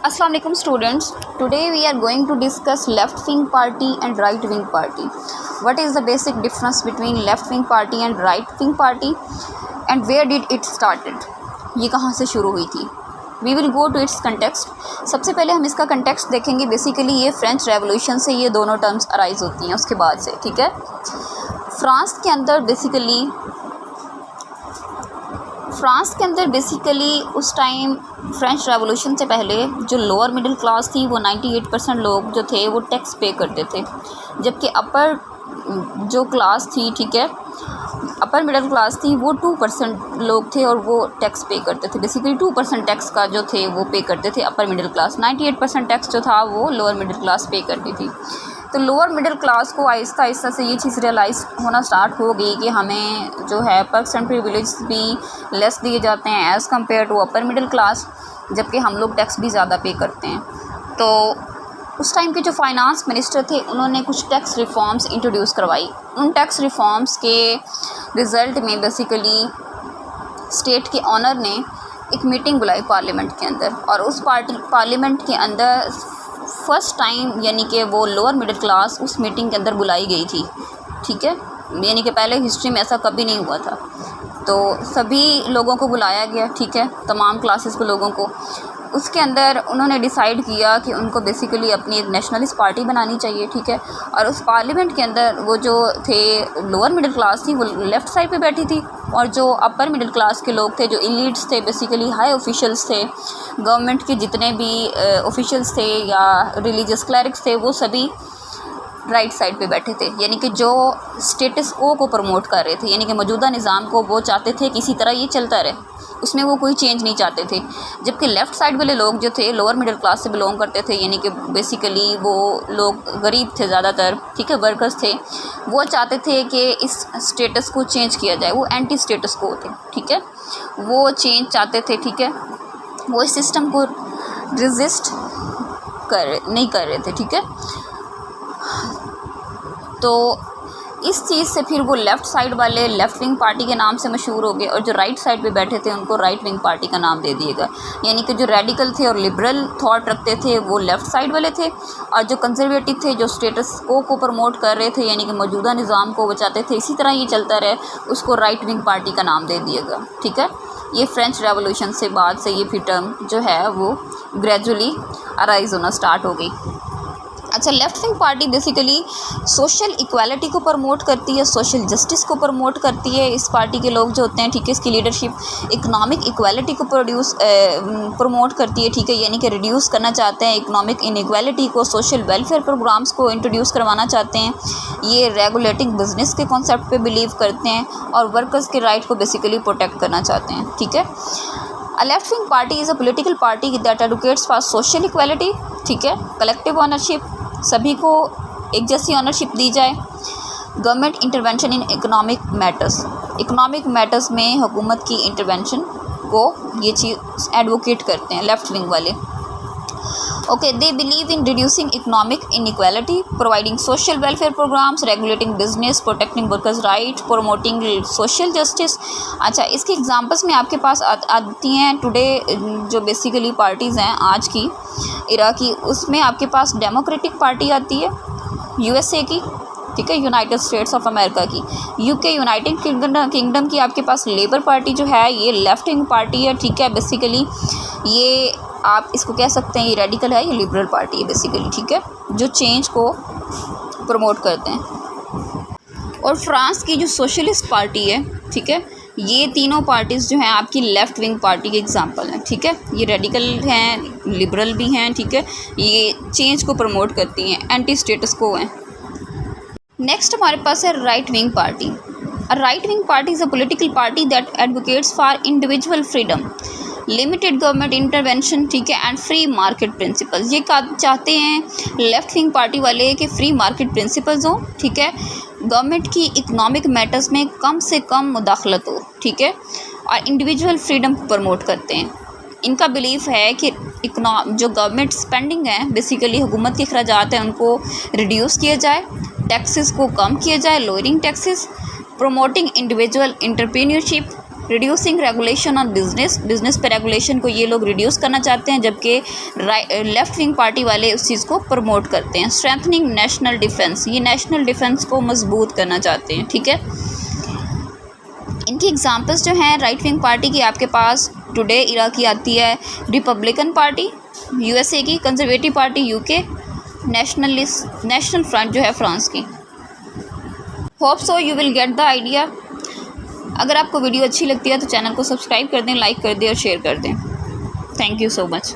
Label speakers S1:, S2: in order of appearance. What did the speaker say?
S1: Assalamu alaikum students. Today we are going to discuss left wing party and right wing party. What is the basic difference between left wing party and right wing party and where did it started? ये कहाँ से शुरू हुई थी? We will go to its context. सबसे पहले हम इसका context देखेंगे. बेसिकली ये फ्रेंच रेवोल्यूशन से ये दोनों टर्म्स अराइज होती हैं उसके बाद से, ठीक है. फ्रांस के अंदर बेसिकली उस टाइम फ्रेंच रेवोल्यूशन से पहले जो लोअर मिडिल क्लास थी वो 98% लोग जो थे वो टैक्स पे करते थे, जबकि अपर जो क्लास थी, ठीक है, अपर मिडिल क्लास थी वो 2% लोग थे और वो टैक्स पे करते थे. बेसिकली 2% टैक्स का जो थे वो पे करते थे अपर मिडिल क्लास. 98% टैक्स जो था वो लोअर मिडिल क्लास पे करती थी. तो लोअर मिडिल क्लास को आहिस्ता आहिस्ता से ये चीज़ रियलाइज़ होना स्टार्ट हो गई कि हमें जो है पर्क्स एंड प्रिविलेज भी लेस दिए जाते हैं as compare to upper middle class, जबकि हम लोग टैक्स भी ज़्यादा पे करते हैं. तो उस टाइम के जो फाइनेंस मिनिस्टर थे उन्होंने कुछ टैक्स रिफॉर्म्स इंट्रोड्यूस करवाई. उन टैक्स रिफॉर्म्स के रिज़ल्ट में बेसिकली स्टेट के ऑनर ने एक मीटिंग बुलाई पार्लियामेंट के अंदर, और उस पार्लियामेंट के अंदर फर्स्ट टाइम यानी कि वो लोअर मिडिल क्लास उस मीटिंग के अंदर बुलाई गई थी, ठीक है. यानी कि पहले हिस्ट्री में ऐसा कभी नहीं हुआ था. तो सभी लोगों को बुलाया गया, ठीक है, तमाम क्लासेस के लोगों को. उसके अंदर उन्होंने डिसाइड किया कि उनको बेसिकली अपनी एक नेशनलिस्ट पार्टी बनानी चाहिए, ठीक है. और उस पार्लियामेंट के अंदर वो जो थे लोअर मिडिल क्लास थी वो लेफ़्ट साइड पे बैठी थी, और जो अपर मिडिल क्लास के लोग थे, जो एलीट्स थे, बेसिकली हाई ऑफिशियल्स थे, गवर्नमेंट के जितने भी ऑफिशियल्स थे या रिलीजियस क्लरिक्स थे, वो सभी राइट साइड पे बैठे थे. यानी कि जो स्टेटस को प्रमोट कर रहे थे, यानी कि मौजूदा निज़ाम को वो चाहते थे कि इसी तरह ये चलता रहे, उसमें वो कोई चेंज नहीं चाहते थे. जबकि लेफ़्ट साइड वाले लोग जो थे लोअर मिडिल क्लास से बिलोंग करते थे, यानी कि बेसिकली वो लोग गरीब थे ज़्यादातर, ठीक है, वर्कर्स थे, वो चाहते थे कि इस स्टेटस को चेंज किया जाए. वो एंटी स्टेटस को थे, ठीक है, वो चेंज चाहते थे, ठीक है, वो इस सिस्टम को रेजिस्ट नहीं कर रहे थे, ठीक है. तो इस चीज़ से फिर वो लेफ़्ट साइड वाले लेफ़्ट विंग पार्टी के नाम से मशहूर हो गए, और जो राइट साइड पे बैठे थे उनको राइट विंग पार्टी का नाम दे दिया गया. यानी कि जो रेडिकल थे और लिबरल थॉट रखते थे वो लेफ़्ट साइड वाले थे, और जो कंजर्वेटिव थे, जो स्टेटस को प्रमोट कर रहे थे, यानी कि मौजूदा निज़ाम को बचाते थे, इसी तरह ये चलता रहे, उसको राइट विंग पार्टी का नाम दे दिया गया, ठीक है. ये फ्रेंच रेवोल्यूशन से बाद से ये फिर टर्म जो है वो ग्रेजुअली अराइज होना स्टार्ट हो गई. अच्छा, left wing party basically social equality को प्रमोट करती है, सोशल जस्टिस को प्रमोट करती है. इस पार्टी के लोग जो होते हैं, ठीक है, इसकी लीडरशिप इकोनॉमिक इक्वालिटी को प्रमोट करती है, ठीक है, यानी कि रिड्यूस करना चाहते हैं इकोनॉमिक इनइक्वालिटी को, सोशल वेलफेयर प्रोग्राम्स को इंट्रोड्यूस करवाना चाहते हैं. ये रेगुलेटिंग बिजनेस के कॉन्सेप्ट पे बिलीव करते हैं, और वर्कर्स के राइट को बेसिकली प्रोटेक्ट करना चाहते हैं, ठीक है. A left wing party is a political party that advocates for social equality, ठीक है, कलेक्टिव ऑनरशिप, सभी को एक जैसी ऑनरशिप दी जाए, government intervention in economic matters में हुकूमत की इंटरवेंशन को ये चीज़ एडवोकेट करते हैं लेफ़्ट विंग वाले. Okay, they believe in reducing economic inequality, providing social welfare programs, regulating business, protecting workers right, promoting social justice. अच्छा, इसके एग्जांपल्स में आपके पास आती हैं टुडे जो बेसिकली पार्टीज़ हैं आज की इरा की. उसमें आपके पास डेमोक्रेटिक पार्टी आती है यूएसए की, ठीक है, यूनाइटेड स्टेट्स ऑफ अमेरिका की. यूके यूनाइटेड किंगडम की आपके पास लेबर पार्टी जो है ये लेफ्ट विंग पार्टी है, ठीक है. बेसिकली ये आप इसको कह सकते हैं ये रेडिकल है, ये लिबरल पार्टी है बेसिकली, ठीक है, जो चेंज को प्रमोट करते हैं. और फ्रांस की जो सोशलिस्ट पार्टी है, ठीक है, ये तीनों पार्टीज़ जो हैं आपकी लेफ़्ट विंग पार्टी के एग्जांपल हैं, ठीक है. ये रेडिकल हैं, लिबरल भी हैं, ठीक है, ये चेंज को प्रमोट करती हैं, एंटी स्टेटस को हैं. नेक्स्ट हमारे पास है right wing party. Right wing party is a political party that advocates for individual freedom, limited government intervention, ठीक है, एंड फ्री मार्केट प्रिंसिपल्स. ये चाहते हैं लेफ़्ट विंग पार्टी वाले कि फ्री मार्केट प्रिंसिपल्स हों, ठीक है, गवर्नमेंट की इकोनॉमिक मैटर्स में कम से कम मुदाखलत हो, ठीक है, और इंडिविजुअल फ्रीडम को प्रमोट करते हैं. इनका बिलीफ है कि जो गवर्नमेंट स्पेंडिंग है, बेसिकली हुकूमत के अखराजात हैं, उनको रिड्यूस किया जाए, टैक्सेस को कम किया जाए, lowering taxes, promoting individual entrepreneurship, reducing regulation on business पे रेगुलेशन को ये लोग रिड्यूस करना चाहते हैं, जबकि लेफ़्ट विंग पार्टी वाले उस चीज़ को प्रमोट करते हैं। स्ट्रेंथनिंग नेशनल डिफेंस, ये नेशनल डिफेंस को मजबूत करना चाहते हैं, ठीक है। इनकी एग्जांपल्स जो हैं राइट विंग पार्टी की, आपके पास टुडे इरा की आती है, रिपब्लिकन पार्टी यूएसए की, conservative party UK, national front जो है फ्रांस की। Hope so you will get the idea. अगर आपको वीडियो अच्छी लगती है तो चैनल को सब्सक्राइब कर दें, लाइक कर दें और शेयर कर दें। Thank you so much.